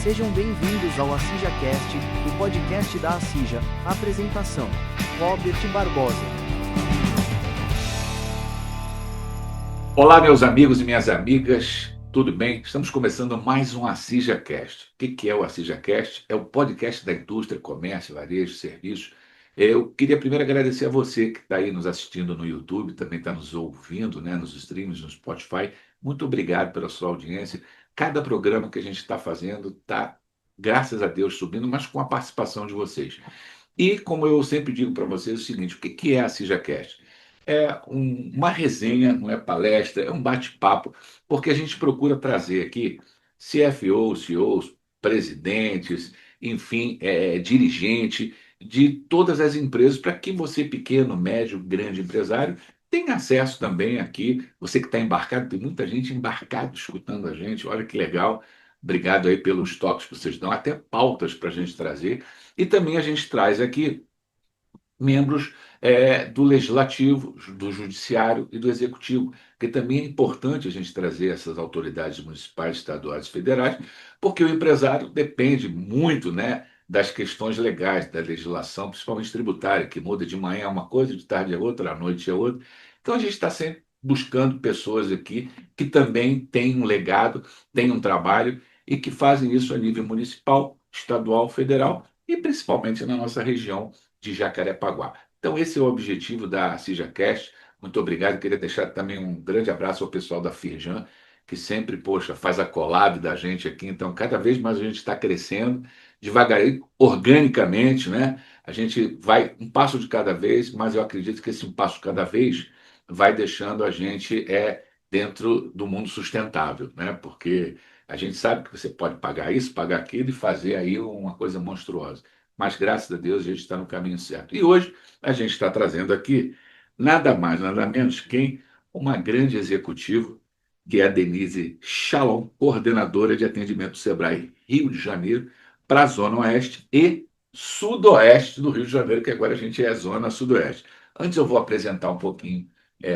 Sejam bem-vindos ao AcijaCast, o podcast da Acija. Apresentação: Robert Barbosa. Olá, meus amigos e minhas amigas, tudo bem? Estamos começando mais um AcijaCast. O que é o AcijaCast? É o podcast da indústria, comércio, varejo, serviços. Eu queria primeiro agradecer a você que está aí nos assistindo no YouTube, também está nos ouvindo, né, nos streams, no Spotify. Muito obrigado pela sua audiência. Cada programa que a gente está fazendo está, graças a Deus, subindo, mas com a participação de vocês. E, como eu sempre digo para vocês, o seguinte: o que é a CijaCast? Uma resenha, não é palestra, é um bate-papo, porque a gente procura trazer aqui CFOs, CEOs, presidentes, enfim, dirigente de todas as empresas, para que você, pequeno, médio, grande empresário, tenha acesso também aqui. Você que está embarcado, tem muita gente embarcada escutando a gente, olha que legal. Obrigado aí pelos toques que vocês dão, até pautas para a gente trazer. E também a gente traz aqui membros do legislativo, do judiciário e do executivo, que também é importante a gente trazer essas autoridades municipais, estaduais e federais, porque o empresário depende muito, né, das questões legais, da legislação, principalmente tributária, que muda de manhã é uma coisa, de tarde é outra, à noite é outra. Então a gente está sempre buscando pessoas aqui que também têm um legado, têm um trabalho e que fazem isso a nível municipal, estadual, federal e principalmente na nossa região de Jacarepaguá. Então, esse é o objetivo da CijaCast. Muito obrigado. Queria deixar também um grande abraço ao pessoal da Firjan, que sempre, poxa, faz a collab da gente aqui. Então, cada vez mais a gente está crescendo, devagarinho, organicamente, né? A gente vai um passo de cada vez, mas eu acredito que esse um passo de cada vez vai deixando a gente dentro do mundo sustentável, né? Porque a gente sabe que você pode pagar isso, pagar aquilo e fazer aí uma coisa monstruosa, mas graças a Deus a gente está no caminho certo. E hoje a gente está trazendo aqui nada mais, nada menos que uma grande executiva, que é a Denise Chalon, coordenadora de atendimento do Sebrae Rio de Janeiro, para a Zona Oeste e Sudoeste do Rio de Janeiro, que agora a gente é Zona Sudoeste. Antes eu vou apresentar um pouquinho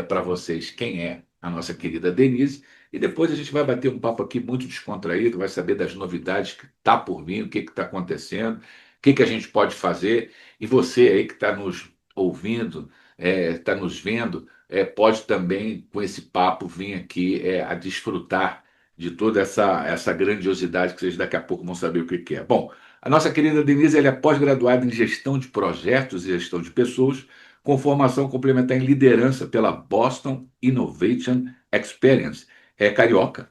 para vocês quem é a nossa querida Denise, e depois a gente vai bater um papo aqui muito descontraído, vai saber das novidades que está por vir, o que está acontecendo, que a gente pode fazer. E você aí que está nos ouvindo, está nos vendo, pode também, com esse papo, vir aqui a desfrutar de toda essa grandiosidade que vocês daqui a pouco vão saber o que é. Bom, a nossa querida Denise ela é pós-graduada em gestão de projetos e gestão de pessoas, com formação complementar em liderança pela Boston Innovation Experience. É carioca.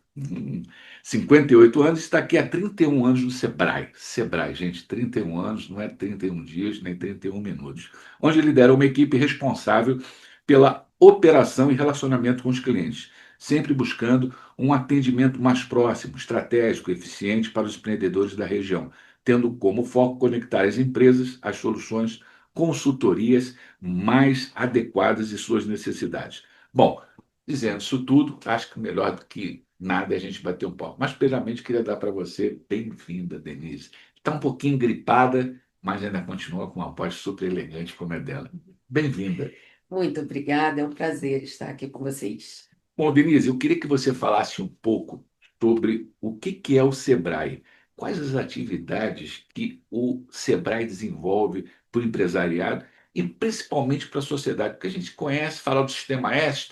58 anos, está aqui há 31 anos no Sebrae. Sebrae, gente, 31 anos, não é 31 dias, nem 31 minutos. Onde lidera uma equipe responsável pela operação e relacionamento com os clientes, sempre buscando um atendimento mais próximo, estratégico, eficiente para os empreendedores da região, tendo como foco conectar as empresas às soluções, consultorias mais adequadas às suas necessidades. Bom, dizendo isso tudo, acho que melhor do que nada é a gente bater um papo. Mas, primeiramente, queria dar para você bem-vinda, Denise. Está um pouquinho gripada, mas ainda continua com uma voz super elegante como é dela. Bem-vinda. Muito obrigada, é um prazer estar aqui com vocês. Bom, Denise, eu queria que você falasse um pouco sobre o que é o Sebrae. Quais as atividades que o Sebrae desenvolve para o empresariado e principalmente para a sociedade? Porque a gente conhece, fala do Sistema S,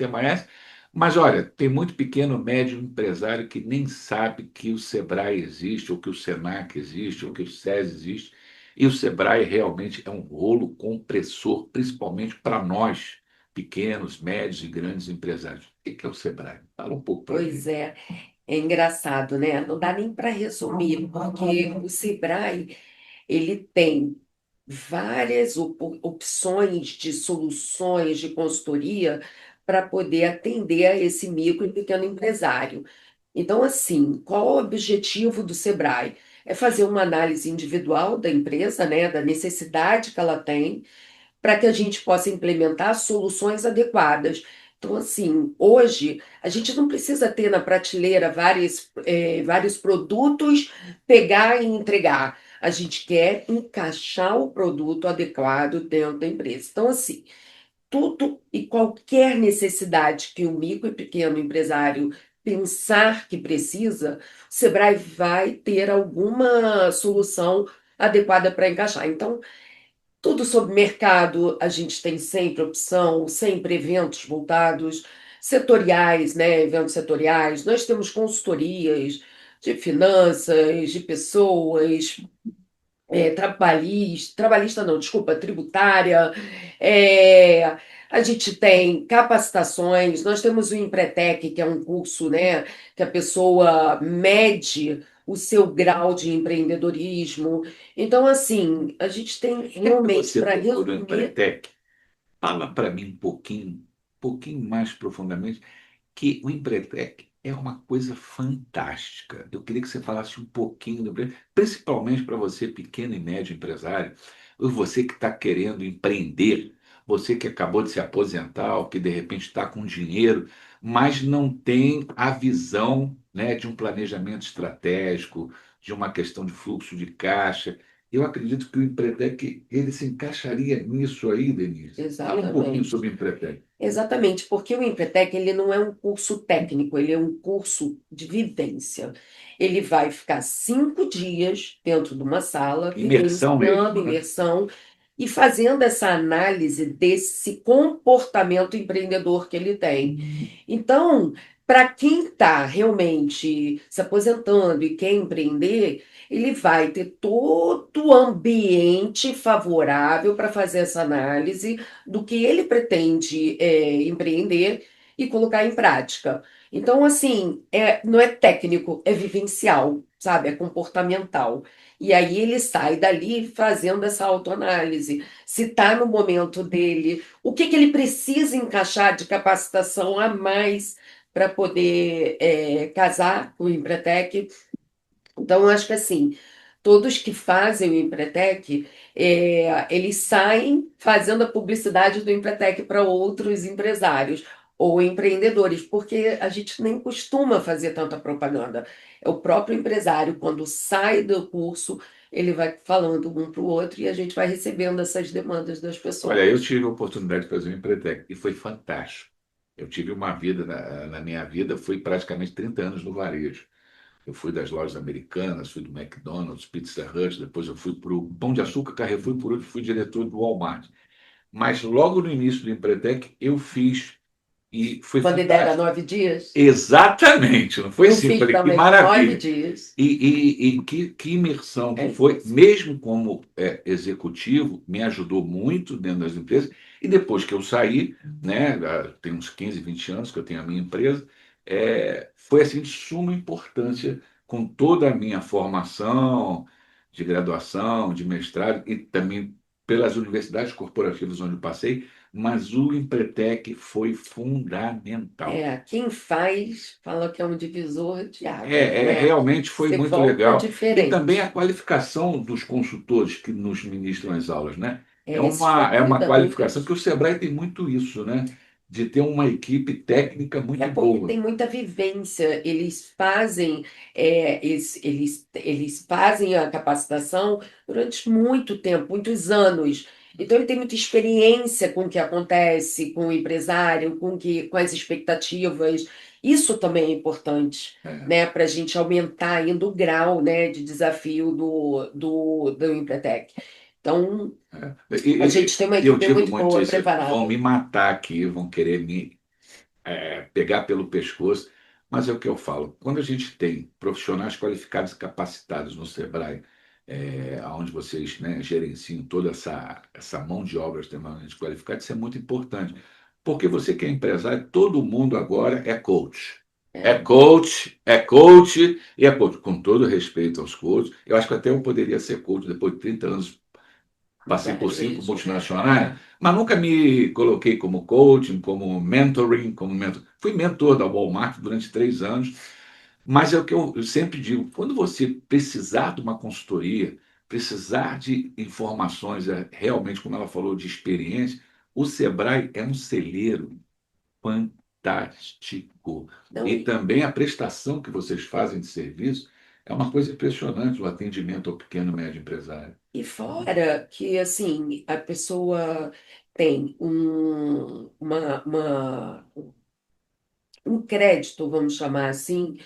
mas olha, tem muito pequeno, médio empresário que nem sabe que o Sebrae existe, ou que o Senac existe, ou que o SES existe. E o Sebrae realmente é um rolo compressor, principalmente para nós pequenos, médios e grandes empresários. O que é o Sebrae? Fala um pouco para a Pois gente. é engraçado, né? Não dá nem para resumir, porque o Sebrae ele tem várias opções de soluções de consultoria para poder atender a esse micro e pequeno empresário. Então, assim, qual o objetivo do Sebrae? É fazer uma análise individual da empresa, né, da necessidade que ela tem, para que a gente possa implementar soluções adequadas. Então, assim, hoje a gente não precisa ter na prateleira vários produtos, pegar e entregar. A gente quer encaixar o produto adequado dentro da empresa. Então, assim, tudo e qualquer necessidade que o micro e pequeno empresário pensar que precisa, o Sebrae vai ter alguma solução adequada para encaixar. Então, tudo sobre mercado, a gente tem sempre opção, sempre eventos voltados, setoriais, né? Eventos setoriais. Nós temos consultorias de finanças, de pessoas, trabalhista não, desculpa, tributária. é, a gente tem capacitações, nós temos o Empretec, que é um curso, né, que a pessoa mede o seu grau de empreendedorismo. Então, assim, a gente tem Já que realmente, você para tocou no resumir, Empretec, fala para mim um pouquinho mais profundamente, que o Empretec é uma coisa fantástica. Eu queria que você falasse um pouquinho do Empretec, principalmente para você, pequeno e médio empresário, ou você que está querendo empreender, você que acabou de se aposentar, ou que de repente está com dinheiro, mas não tem a visão, né, de um planejamento estratégico, de uma questão de fluxo de caixa. Eu acredito que o Empretec ele se encaixaria nisso aí, Denise. Fala um pouquinho exatamente. sobre o Empretec. Exatamente, porque o Empretec ele não é um curso técnico, ele é um curso de vivência. Ele vai ficar 5 dias dentro de uma sala, Imersão vivenciando mesmo, né? imersão e fazendo essa análise desse comportamento empreendedor que ele tem. Então, para quem está realmente se aposentando e quer empreender, ele vai ter todo o ambiente favorável para fazer essa análise do que ele pretende empreender e colocar em prática. Então, assim, não é técnico, é vivencial, sabe? É comportamental. E aí ele sai dali fazendo essa autoanálise. Se está no momento dele, o que que ele precisa encaixar de capacitação a mais para poder casar com o Empretec. Então, eu acho que assim, todos que fazem o Empretec, eles saem fazendo a publicidade do Empretec para outros empresários ou empreendedores, porque a gente nem costuma fazer tanta propaganda. É o próprio empresário, quando sai do curso, ele vai falando um para o outro e a gente vai recebendo essas demandas das Olha, eu pessoas. tive a oportunidade de fazer um Empretec e foi fantástico. Eu tive uma vida, na minha vida, fui praticamente 30 anos no varejo. Eu fui das lojas americanas, fui do McDonald's, Pizza Hut, depois eu fui para o Pão de Açúcar, Carrefour, e por último fui diretor do Walmart. Mas logo no início do Empretec, eu fiz e foi Quando a ideia era fantástico. 9 dias, Exatamente, não foi eu assim? Eu fiz falei, que também 9 maravilha. dias. E que imersão É que foi, isso. mesmo como executivo, me ajudou muito dentro das empresas. E depois que eu saí, né, tem uns 15, 20 anos que eu tenho a minha empresa, foi assim de suma importância com toda a minha formação de graduação, de mestrado e também pelas universidades corporativas onde eu passei, mas o Empretec foi fundamental. Quem faz fala que é um divisor de águas, né? Realmente foi Você muito volta legal. E também a diferente. qualificação dos consultores que nos ministram as aulas, né? Esses foram É uma qualificação que o cuidantes. Sebrae tem muito isso, né? De ter uma equipe técnica É muito porque boa. tem muita vivência. Eles fazem a capacitação durante muito tempo, muitos anos. Então ele tem muita experiência com o que acontece com o empresário, com as expectativas. Isso também é importante, É, né, para a gente aumentar ainda o grau, né, de desafio do Empretec. Então, a gente tem uma eu equipe digo muito muito boa, isso, vão preparada. me matar aqui, vão querer me pegar pelo pescoço, mas é o que eu falo. Quando a gente tem profissionais qualificados e capacitados no Sebrae, onde vocês, né, gerenciam toda essa mão de obra extremamente qualificada, isso é muito importante. Porque você que é empresário, todo mundo agora é coach. É É, coach, é coach e é coach. Com todo respeito aos coaches, eu acho que até eu poderia ser coach depois de 30 anos. no Passei por 5 varejo. multinacionais, mas nunca me coloquei como coaching, como mentoring, como mentor. Fui mentor da Walmart durante 3 anos, mas é o que eu sempre digo: quando você precisar de uma consultoria, precisar de informações, realmente, como ela falou, de experiência, o Sebrae é um celeiro fantástico. Não, E também a prestação que vocês fazem de serviço é uma coisa impressionante, o atendimento ao pequeno e médio empresário. e fora que, assim, a pessoa tem um crédito, vamos chamar assim,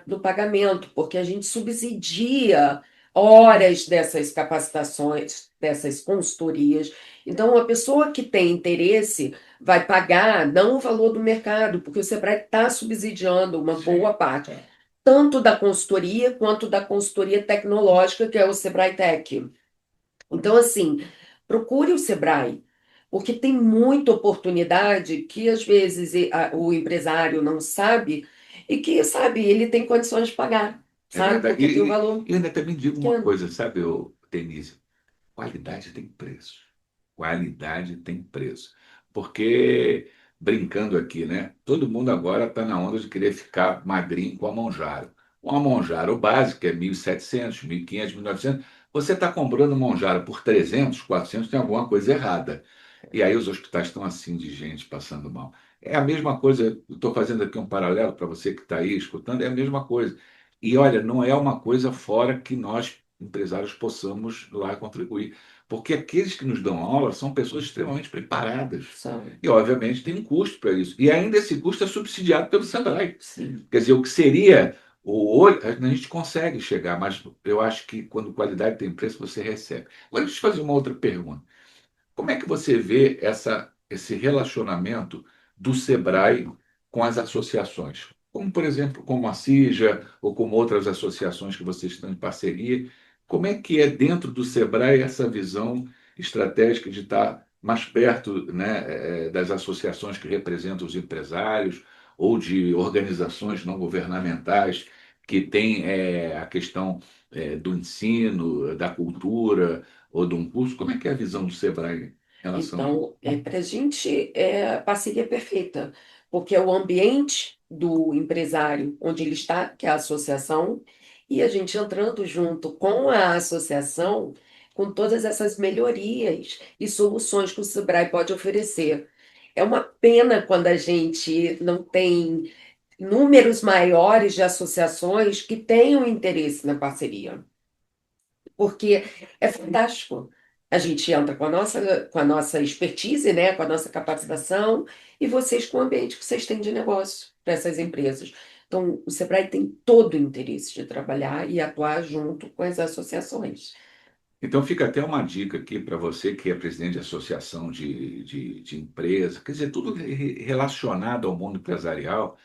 no pagamento, porque a gente subsidia horas dessas capacitações, dessas consultorias. Então, a pessoa que tem interesse vai pagar não o valor do mercado, porque o Sebrae está subsidiando uma Sim. boa parte, tanto da consultoria quanto da consultoria tecnológica, que é o Sebrae Tech. Então, assim, procure o Sebrae, porque tem muita oportunidade que às vezes o empresário não sabe e que, sabe, ele tem condições de pagar, É sabe? verdade. Porque tem um valor E eu ainda também digo uma pequeno. coisa, sabe, Denise? Qualidade tem preço. Qualidade tem preço. Porque, brincando aqui, né? Todo mundo agora está na onda de querer ficar magrinho com a Monjaro. Uma Monjaro básica é 1.700, 1.500, 1.900. Você está comprando Monjaro por 300, 400, tem alguma coisa errada. E aí os hospitais estão assim de gente passando mal. É a mesma coisa, estou fazendo aqui um paralelo para você que está aí escutando, é a mesma coisa. E olha, não é uma coisa fora que nós, empresários, possamos lá contribuir. Porque aqueles que nos dão aula são pessoas extremamente preparadas. Sabe? E, obviamente, tem um custo para isso. E ainda esse custo é subsidiado pelo Sebrae. Sim. Quer dizer, o que seria o olho, a gente consegue chegar, mas eu acho que quando qualidade tem preço, você recebe. Agora, deixa eu te fazer uma outra pergunta. Como é que você vê esse relacionamento do Sebrae com as associações? Como, por exemplo, como a CIJA ou como outras associações que vocês estão em parceria, como é que é dentro do Sebrae essa visão estratégica de estar mais perto, né, das associações que representam os empresários ou de organizações não governamentais que têm a questão do ensino, da cultura, ou de um curso? Como é que é a visão do Sebrae em relação a isso? Então, para a gente é a parceria perfeita, porque é o ambiente do empresário onde ele está, que é a associação, e a gente entrando junto com a associação, com todas essas melhorias e soluções que o Sebrae pode oferecer. É uma pena quando a gente não tem números maiores de associações que tenham interesse na parceria, porque é fantástico. A gente entra com a nossa expertise, né, com a nossa capacitação, e vocês com o ambiente que vocês têm de negócio para essas empresas. Então, o Sebrae tem todo o interesse de trabalhar e atuar junto com as associações. Então, fica até uma dica aqui para você que é presidente de associação de empresa, quer dizer, tudo relacionado ao mundo empresarial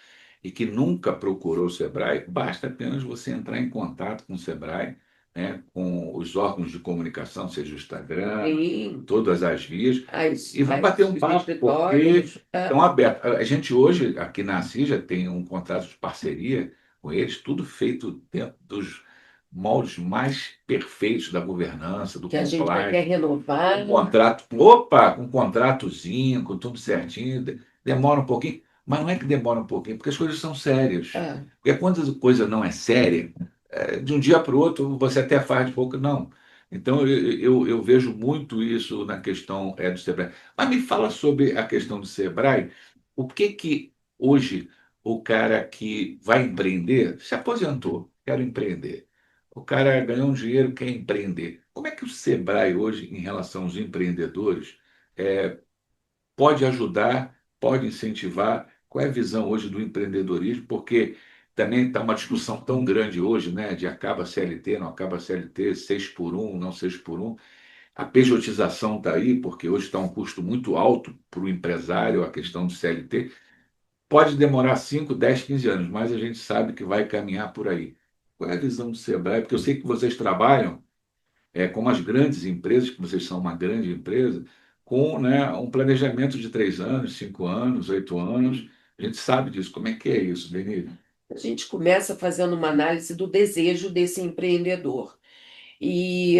e que nunca procurou o Sebrae, basta apenas você entrar em contato com o Sebrae, né, com os órgãos de comunicação, seja o Instagram, Sim, todas as vias, as, e vamos bater um os papo, porque escritórios. estão abertos. A gente hoje, aqui na CIJA, tem um contrato de parceria com eles, tudo feito dentro dos moldes mais perfeitos da governança, do Que a gente vai quer compliance, renovar. um contrato, opa, um contratozinho, com tudo certinho, demora um pouquinho, mas não é que demora um pouquinho, porque as coisas são sérias. Ah, Porque quando a coisa não é séria, de um dia para o outro você até faz pouco, não. Então eu vejo muito isso na questão do Sebrae. Mas me fala sobre a questão do Sebrae, o que que hoje o cara que vai empreender, se aposentou, quero empreender. O cara ganhou um dinheiro, quer empreender. Como é que o Sebrae hoje, em relação aos empreendedores, é, pode ajudar, pode incentivar? Qual é a visão hoje do empreendedorismo? Porque também está uma discussão tão grande hoje, né, de acaba a CLT, não acaba a CLT, 6 por 1, não 6 por 1. A pejotização está aí, porque hoje está um custo muito alto para o empresário a questão do CLT. Pode demorar 5, 10, 15 anos, mas a gente sabe que vai caminhar por aí. Qual é a visão do Sebrae? Porque eu sei que vocês trabalham como as grandes empresas, que vocês são uma grande empresa, com, né, um planejamento de 3 anos, 5 anos, 8 anos. A gente sabe disso. Como é que é isso, Denise? a gente começa fazendo uma análise do desejo desse empreendedor e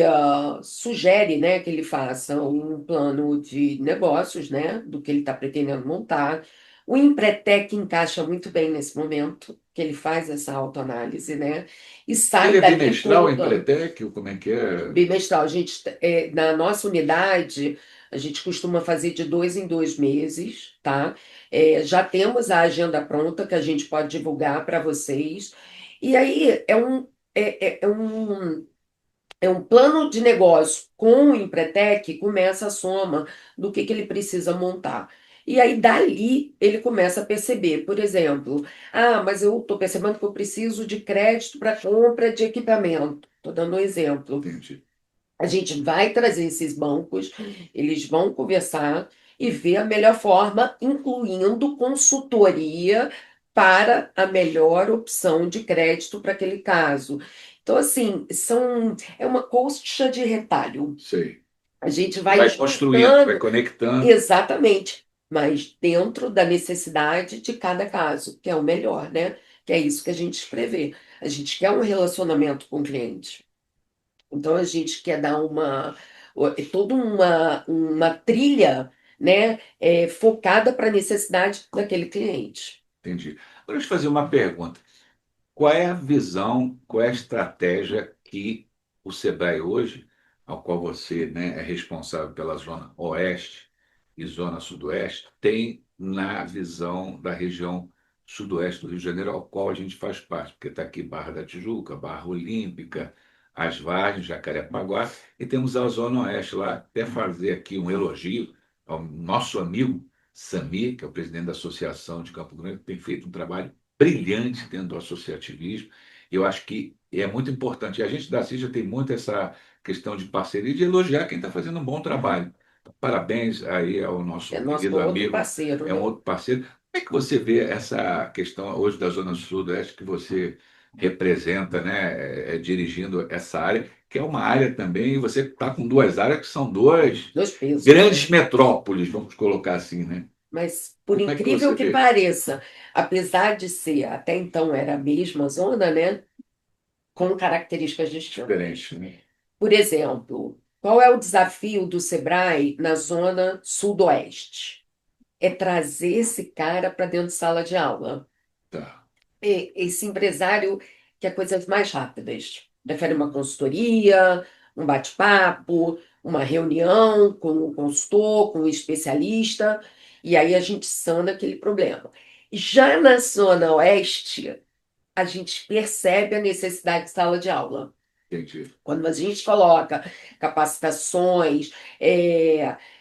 sugere, né, que ele faça um plano de negócios, né, do que ele está pretendendo montar. O Empretec encaixa muito bem nesse momento, que ele faz essa autoanálise, né, e Ele sai é dali com bimestral, o plano. Empretec, ou como é que é? Bimestral, a gente, na nossa unidade, a gente costuma fazer de 2 em 2 meses, tá? Já temos a agenda pronta que a gente pode divulgar para vocês. E aí é um plano de negócio com o Empretec, começa a soma do que ele precisa montar. E aí, dali, ele começa a perceber, por exemplo, mas eu estou percebendo que eu preciso de crédito para compra de equipamento. Estou dando um exemplo. Entendi. A gente vai trazer esses bancos, eles vão conversar e ver a melhor forma, incluindo consultoria para a melhor opção de crédito para aquele caso. Então, assim, é uma colcha de retalho. Sei. A gente vai Vai construindo, vai juntando conectando. exatamente, mas dentro da necessidade de cada caso, que é o melhor, né? Que é isso que a gente prevê. A gente quer um relacionamento com o cliente. Então a gente quer dar toda uma trilha, né, focada para a necessidade daquele cliente. Entendi. Agora, deixa eu fazer uma pergunta. Qual é a visão, qual é a estratégia que o Sebrae hoje, ao qual você, né, é responsável pela zona oeste e zona sudoeste, tem na visão da região sudoeste do Rio de Janeiro, ao qual a gente faz parte, porque está aqui Barra da Tijuca, Barra Olímpica, As Vargens, Jacarepaguá, e temos a zona oeste lá, até fazer aqui um elogio ao nosso amigo Samir, que é o presidente da Associação de Campo Grande, que tem feito um trabalho brilhante dentro do associativismo. Eu acho que é muito importante. E a gente da CIJA tem muito essa questão de parceria, e de elogiar quem está fazendo um bom trabalho. Então, parabéns aí ao É nosso nosso querido outro amigo, parceiro, é um né? outro parceiro. Como é que você vê essa questão hoje da Zona Sul-Oeste que você representa, né, dirigindo essa área, que é uma área também, e você está com duas áreas que são duas Dois pesos, grandes né? metrópoles, vamos colocar assim, né? Mas, por Como é que incrível você que vê? pareça, apesar de ser, até então era a mesma zona, né? Com características distintas. Diferente, né? Por exemplo, qual é o desafio do Sebrae na zona sudoeste? É trazer esse cara para dentro de sala de aula. Tá. Esse empresário quer coisas mais rápidas. Prefere uma consultoria, um bate-papo, uma reunião com o consultor, com o especialista, e aí a gente sana aquele problema. Já na zona oeste, a gente percebe a necessidade de sala de aula. Entendi. Quando a gente coloca capacitações,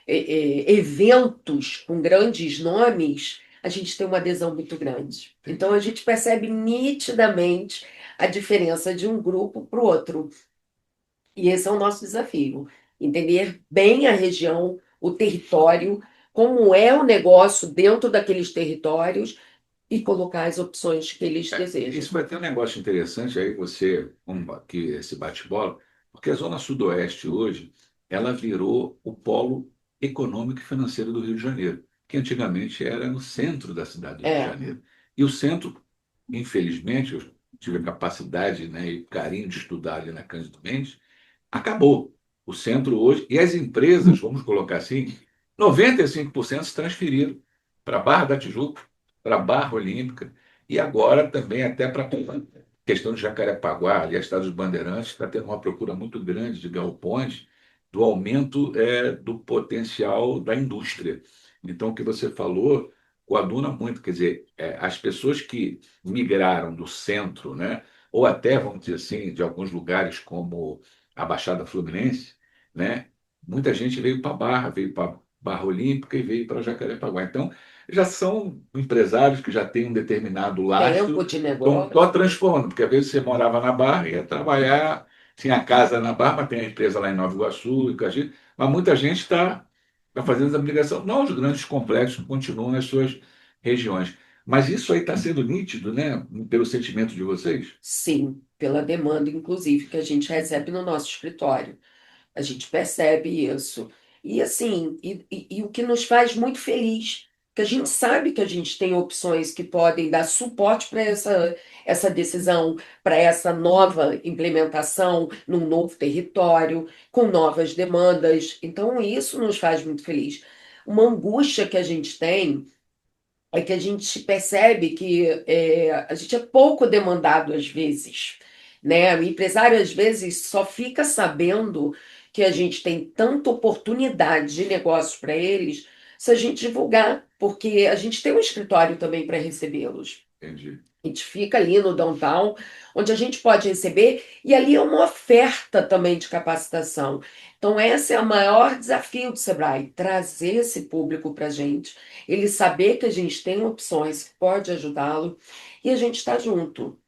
eventos com grandes nomes, a gente tem uma adesão muito grande. Então Entendi. a gente percebe nitidamente a diferença de um grupo para o outro. E esse é o nosso desafio: entender bem a região, o território, como é o negócio dentro daqueles territórios e colocar as opções que eles Isso desejam. vai ter um negócio interessante aí, você, aqui, esse bate-bola, porque a Zona Sudoeste hoje, ela virou o polo econômico e financeiro do Rio de Janeiro, que antigamente era no centro da cidade do Rio de É, Janeiro. E o centro, infelizmente, eu tive a capacidade, né, e carinho de estudar ali na Cândido Mendes, acabou. O centro hoje, e as empresas, vamos colocar assim, 95% se transferiram para a Barra da Tijuca, para a Barra Olímpica, e agora também até para a questão de Jacarepaguá, ali a Estado dos Bandeirantes, está tendo uma procura muito grande de galpões do aumento do potencial da indústria. Então, o que você falou coaduna muito, quer dizer, as pessoas que migraram do centro, né, ou até, vamos dizer assim, de alguns lugares como a Baixada Fluminense, né, muita gente veio para Barra, veio para Barra Olímpica e veio para Jacarepaguá. Então, já são empresários que já têm um determinado tempo lastro, de estão só negócio. transformando, porque às vezes você morava na Barra e ia trabalhar, tinha casa na Barra, mas tem a empresa lá em Nova Iguaçu, em Caxias, mas muita gente está fazendo essa migração, não os grandes complexos que continuam nas suas regiões. Mas isso aí está sendo nítido, né, pelo sentimento de vocês? Sim, pela demanda, inclusive, que a gente recebe no nosso escritório. A gente percebe isso. E assim, e o que nos faz muito feliz, que a gente sabe que a gente tem opções que podem dar suporte para essa decisão, para essa nova implementação num novo território, com novas demandas. Então, isso nos faz muito feliz. Uma angústia que a gente tem é que a gente percebe que a gente é pouco demandado às vezes, né? O empresário às vezes só fica sabendo que a gente tem tanta oportunidade de negócios para eles se a gente divulgar, porque a gente tem um escritório também para recebê-los. Entendi. A gente fica ali no downtown, onde a gente pode receber, e ali é uma oferta também de capacitação. Então, esse é o maior desafio do Sebrae, trazer esse público para a gente, ele saber que a gente tem opções que pode ajudá-lo, e a gente está junto.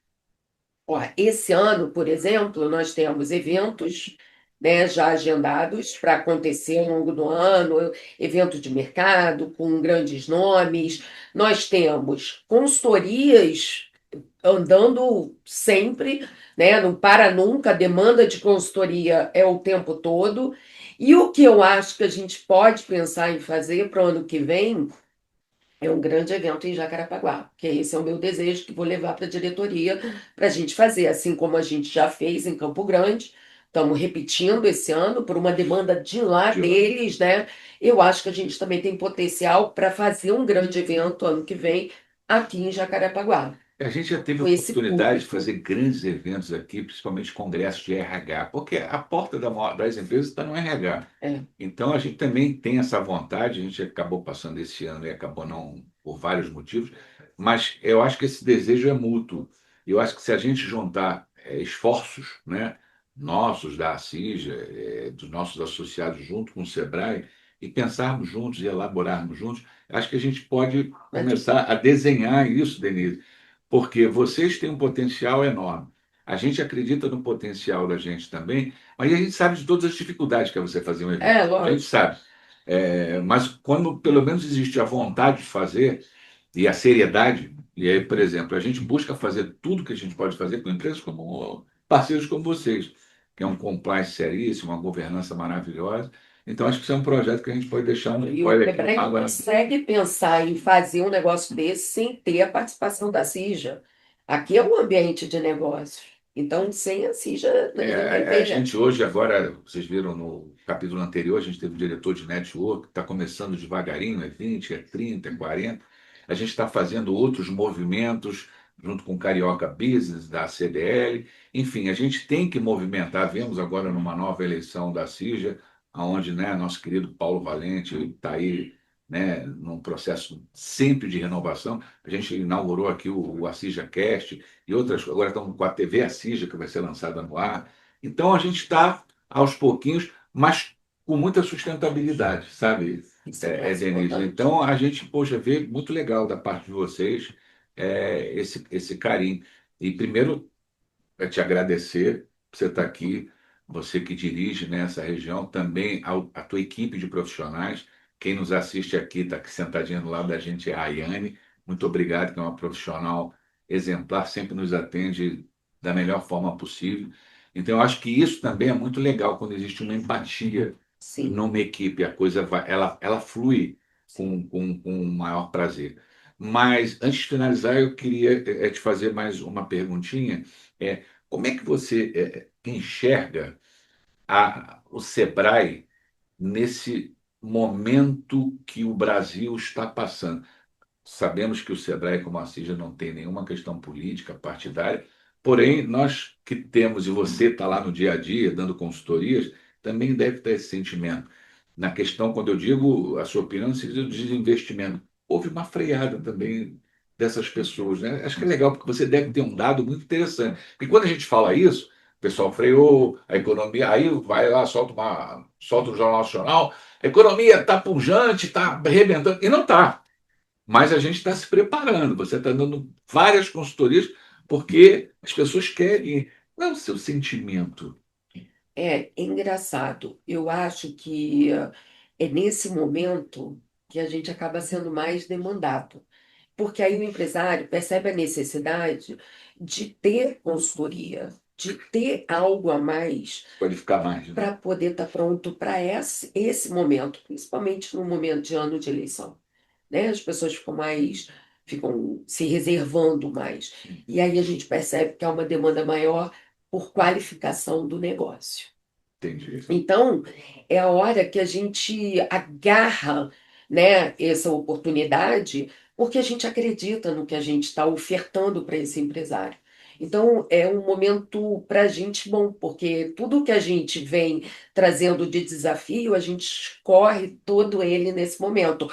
Ó, esse ano, por exemplo, nós temos eventos, né, já agendados para acontecer ao longo do ano, evento de mercado com grandes nomes. Nós temos consultorias andando sempre, né, não para nunca, a demanda de consultoria é o tempo todo. E o que eu acho que a gente pode pensar em fazer para o ano que vem é um grande evento em Jacarepaguá, que esse é o meu desejo que vou levar para a diretoria para a gente fazer, assim como a gente já fez em Campo Grande. Estamos repetindo esse ano por uma demanda de lá De lá. deles, né? Eu acho que a gente também tem potencial para fazer um grande evento ano que vem aqui em Jacarepaguá, A gente já teve com esse oportunidade de público. fazer grandes eventos aqui, principalmente congressos de RH, porque a porta das empresas está no RH. É. Então, a gente também tem essa vontade, a gente acabou passando esse ano e acabou não, por vários motivos, mas eu acho que esse desejo é mútuo. Eu acho que se a gente juntar esforços, né, nossos, da ACIJA, dos nossos associados, junto com o SEBRAE, e pensarmos juntos e elaborarmos juntos, acho que a gente pode começar a desenhar isso, Denise, porque vocês têm um potencial enorme. A gente acredita no potencial da gente também, mas a gente sabe de todas as dificuldades que é você fazer um evento. É, A gente lógico. sabe. Mas quando pelo menos existe a vontade de fazer e a seriedade, e aí, por exemplo, a gente busca fazer tudo que a gente pode fazer com empresas como parceiros como vocês, que é um compliance seríssimo, uma governança maravilhosa. Então, acho que isso é um projeto que a gente pode deixar um E o spoiler aqui, Sebrae não água na... consegue pensar em fazer um negócio desse sem ter a participação da CIJA. Aqui é um ambiente de negócios. Então, sem a CIJA, não tem A feira. gente hoje, agora, vocês viram no capítulo anterior, a gente teve um diretor de network, está começando devagarinho, é 20, é 30, é 40. A gente está fazendo outros movimentos junto com o Carioca Business, da CDL. Enfim, a gente tem que movimentar. Vemos agora numa nova eleição da CIJA, onde, né, nosso querido Paulo Valente está aí, né, num processo sempre de renovação. A gente inaugurou aqui o Assija Cast, e outras, agora estamos com a TV Assija, que vai ser lançada no ar. Então a gente está aos pouquinhos, mas com muita sustentabilidade, sabe, Isso é o mais Denise? importante. Então a gente, poxa, vê muito legal da parte de vocês esse carinho. E primeiro, é te agradecer por você estar aqui, você que dirige nessa região, também a tua equipe de profissionais. Quem nos assiste aqui, está aqui sentadinho do lado da gente, é a Ayane. Muito obrigado, que é uma profissional exemplar, sempre nos atende da melhor forma possível. Então, eu acho que isso também é muito legal quando existe uma empatia Sim, numa equipe, a coisa vai, ela flui sim. com o maior prazer. Mas, antes de finalizar, eu queria te fazer mais uma perguntinha. Como é que você enxerga o Sebrae nesse momento que o Brasil está passando? Sabemos que o Sebrae, como a CIJA, não tem nenhuma questão política, partidária, porém, nós que temos, e você está lá no dia a dia, dando consultorias, também deve ter esse sentimento. Na questão, quando eu digo a sua opinião, no sentido de desinvestimento, houve uma freada também dessas pessoas, né? Acho que é legal, porque você deve ter um dado muito interessante. Porque quando a gente fala isso, o pessoal freou a economia, aí vai lá, solta o Jornal Nacional, a economia está pujante, está arrebentando, e não está. Mas a gente está se preparando. Você está dando várias consultorias porque as pessoas querem. Qual é o seu sentimento? É engraçado. Eu acho que é nesse momento que a gente acaba sendo mais demandado. Porque aí o empresário percebe a necessidade de ter consultoria, de ter algo a mais Qualificar mais, né? para poder estar pronto para esse momento, principalmente no momento de ano de eleição, né? As pessoas ficam se reservando mais. E aí a gente percebe que há uma demanda maior por qualificação do negócio. Entendi. Então, é a hora que a gente agarra, né, essa oportunidade, porque a gente acredita no que a gente está ofertando para esse empresário. Então, é um momento para a gente bom, porque tudo que a gente vem trazendo de desafio, a gente escorre todo ele nesse momento,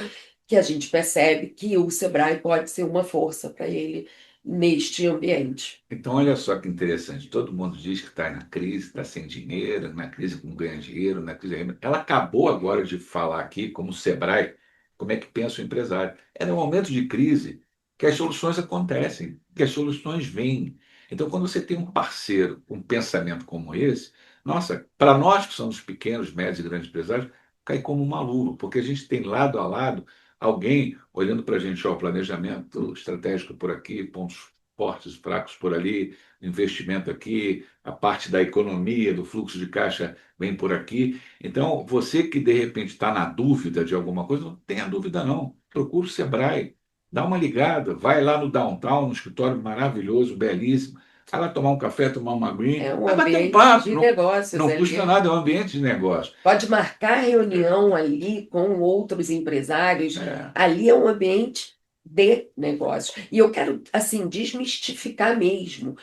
que a gente percebe que o Sebrae pode ser uma força para ele neste ambiente. Então, olha só que interessante. Todo mundo diz que está na crise, está sem dinheiro, na crise que não ganha dinheiro, na crise. Ela acabou agora de falar aqui, como o Sebrae, como é que pensa o empresário. É no momento de crise que as soluções acontecem, que as soluções vêm. Então, quando você tem um parceiro com um pensamento como esse, nossa, para nós que somos pequenos, médios e grandes empresários, cai como uma luva, porque a gente tem lado a lado alguém olhando para a gente, ó, o planejamento estratégico por aqui, pontos fortes, fracos por ali, investimento aqui, a parte da economia, do fluxo de caixa vem por aqui. Então, você que de repente está na dúvida de alguma coisa, não tenha dúvida não. Procure o Sebrae, dá uma ligada, vai lá no downtown, no escritório maravilhoso, belíssimo, vai lá tomar um café, tomar uma green, É um vai bater um ambiente papo, de não, negócios não custa ali. nada, é um ambiente de negócio. Pode marcar reunião ali com outros empresários. É, Ali é um ambiente de negócios. E eu quero, assim, desmistificar mesmo.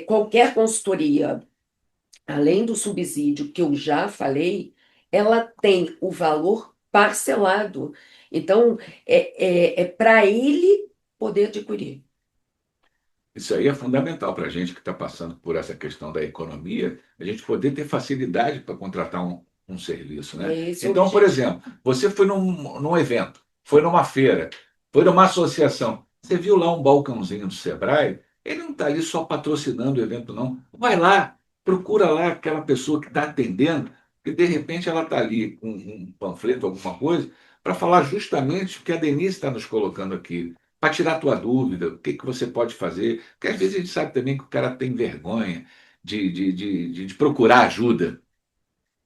Qualquer consultoria, além do subsídio que eu já falei, ela tem o valor parcelado. Então, é para ele poder adquirir. isso aí é fundamental para a gente que está passando por essa questão da economia, a gente poder ter facilidade para contratar um serviço, É né? esse o Então, por objetivo. exemplo, você foi num evento, foi numa feira, foi numa associação, você viu lá um balcãozinho do Sebrae, ele não está ali só patrocinando o evento, não. Vai lá, procura lá aquela pessoa que está atendendo, que de repente ela está ali com um panfleto, alguma coisa, para falar justamente o que a Denise está nos colocando aqui para tirar a tua dúvida, o que que você pode fazer. Porque às vezes a gente sabe também que o cara tem vergonha de procurar ajuda.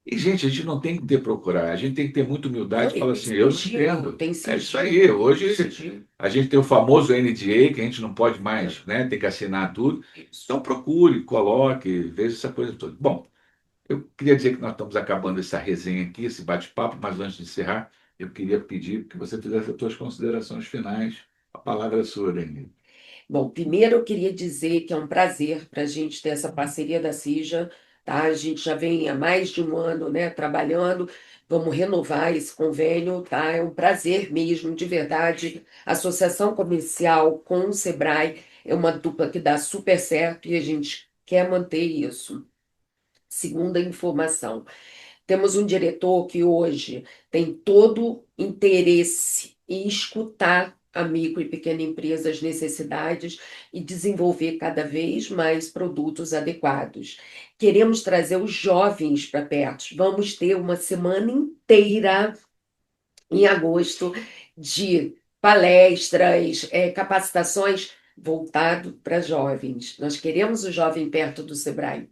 E, gente, a gente não tem que ter procurar, a gente tem que ter muita Não, humildade e e falar tem assim, eu não sigilo, entendo. tem É isso sigilo, aí. tem Hoje sigilo. a gente tem o famoso NDA, que a gente não pode É, mais, né, ter que assinar tudo. isso. Então procure, coloque, veja essa coisa toda. Bom, eu queria dizer que nós estamos acabando essa resenha aqui, esse bate-papo, mas antes de encerrar, eu queria pedir que você fizesse as suas considerações finais. A palavra é sua, Denise. Bom, primeiro eu queria dizer que é um prazer para a gente ter essa parceria da CIJA, tá? A gente já vem há mais de um ano, né, trabalhando, vamos renovar esse convênio, tá? É um prazer mesmo, de verdade. Associação comercial com o Sebrae é uma dupla que dá super certo e a gente quer manter isso. Segunda informação. Temos um diretor que hoje tem todo interesse em escutar a micro e pequena empresa, as necessidades e desenvolver cada vez mais produtos adequados. Queremos trazer os jovens para perto. Vamos ter uma semana inteira em agosto de palestras, capacitações voltado para jovens. Nós queremos o jovem perto do Sebrae.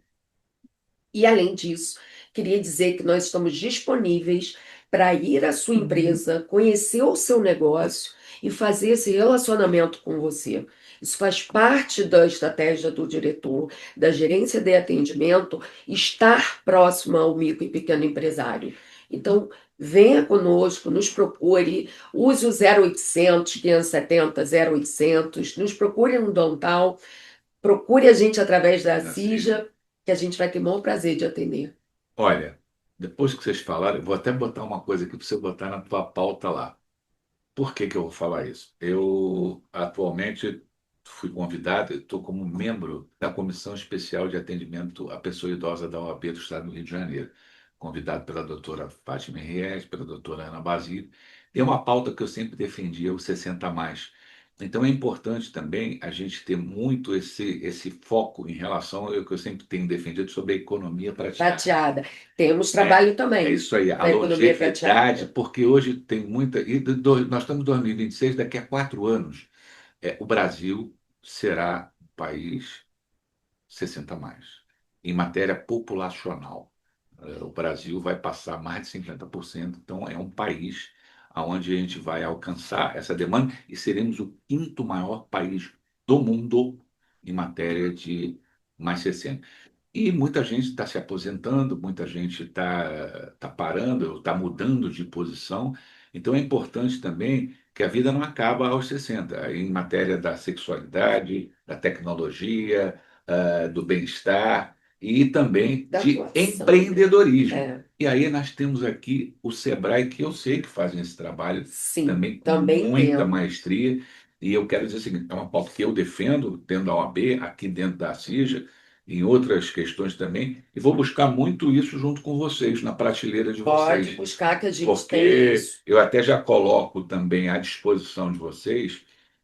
E, além disso, queria dizer que nós estamos disponíveis para ir à sua empresa, conhecer o seu negócio e fazer esse relacionamento com você. Isso faz parte da estratégia do diretor, da gerência de atendimento, estar próximo ao micro e pequeno empresário. Então, venha conosco, nos procure, use o 0800 570 0800, nos procure no Downtown, procure a gente através da Assim, CIJA, que a gente vai ter o maior prazer de atender. olha, depois que vocês falaram, eu vou até botar uma coisa aqui para você botar na tua pauta lá. Por que que eu vou falar isso? Eu atualmente fui convidado, estou como membro da Comissão Especial de Atendimento à Pessoa Idosa da OAB do Estado do Rio de Janeiro, convidado pela doutora Fátima Henriette, pela doutora Ana Basílio. É uma pauta que eu sempre defendi, é o 60 a mais. Então é importante também a gente ter muito esse foco em relação ao que eu sempre tenho defendido sobre a economia prateada. Prateada. Temos É, trabalho é também isso aí, a na economia longevidade, prateada. porque hoje tem muita. Nós estamos em 2026, daqui a 4 anos, o Brasil será um país 60 mais, em matéria populacional. O Brasil vai passar mais de 50%, então é um país onde a gente vai alcançar essa demanda e seremos o quinto maior país do mundo em matéria de mais 60. E muita gente está se aposentando, muita gente está parando, está mudando de posição. Então é importante também que a vida não acaba aos 60, em matéria da sexualidade, da tecnologia, do bem-estar e também Da de atuação, né? empreendedorismo. É, E aí nós temos aqui o Sebrae, que eu sei que fazem esse trabalho sim, também com também muita temos. maestria. E eu quero dizer o seguinte: é uma pauta que eu defendo dentro da OAB, aqui dentro da CIJA, em outras questões também, e vou buscar muito isso junto com vocês, na prateleira de Pode vocês, buscar que a gente tem porque isso. eu até já coloco também à disposição de vocês,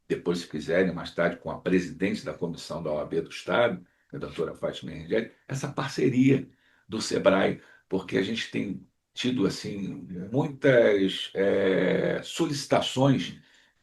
depois, se quiserem, mais tarde, com a presidente da comissão da OAB do Estado, a doutora Fátima Engelli, essa parceria do SEBRAE, porque a gente tem tido assim muitas solicitações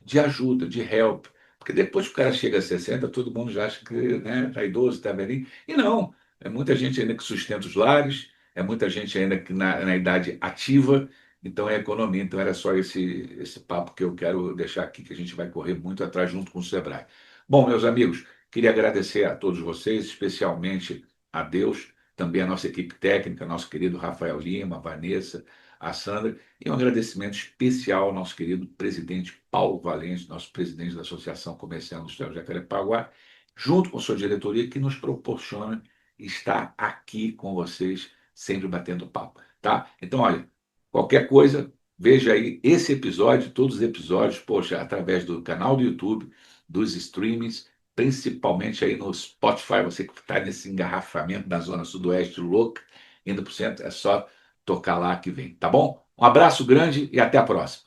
de ajuda, de help, porque depois que o cara chega a 60, todo mundo já acha que, né, tá idoso, tá velhinho, e não, é muita gente ainda que sustenta os lares, é muita gente ainda que na idade ativa, então é economia. Então era só esse papo que eu quero deixar aqui, que a gente vai correr muito atrás junto com o Sebrae. Bom, meus amigos, queria agradecer a todos vocês, especialmente a Deus, também a nossa equipe técnica, nosso querido Rafael Lima, a Vanessa, a Sandra, e um agradecimento especial ao nosso querido presidente Paulo Valente, nosso presidente da Associação Comercial Industrial de Jacarepaguá, junto com sua diretoria, que nos proporciona estar aqui com vocês, sempre batendo papo, tá? Então, olha, qualquer coisa, veja aí esse episódio, todos os episódios, poxa, através do canal do YouTube, dos streamings, principalmente aí no Spotify, você que está nesse engarrafamento da Zona Sudoeste louca, indo para o centro, é só tocar lá que vem, tá bom? Um abraço grande e até a próxima.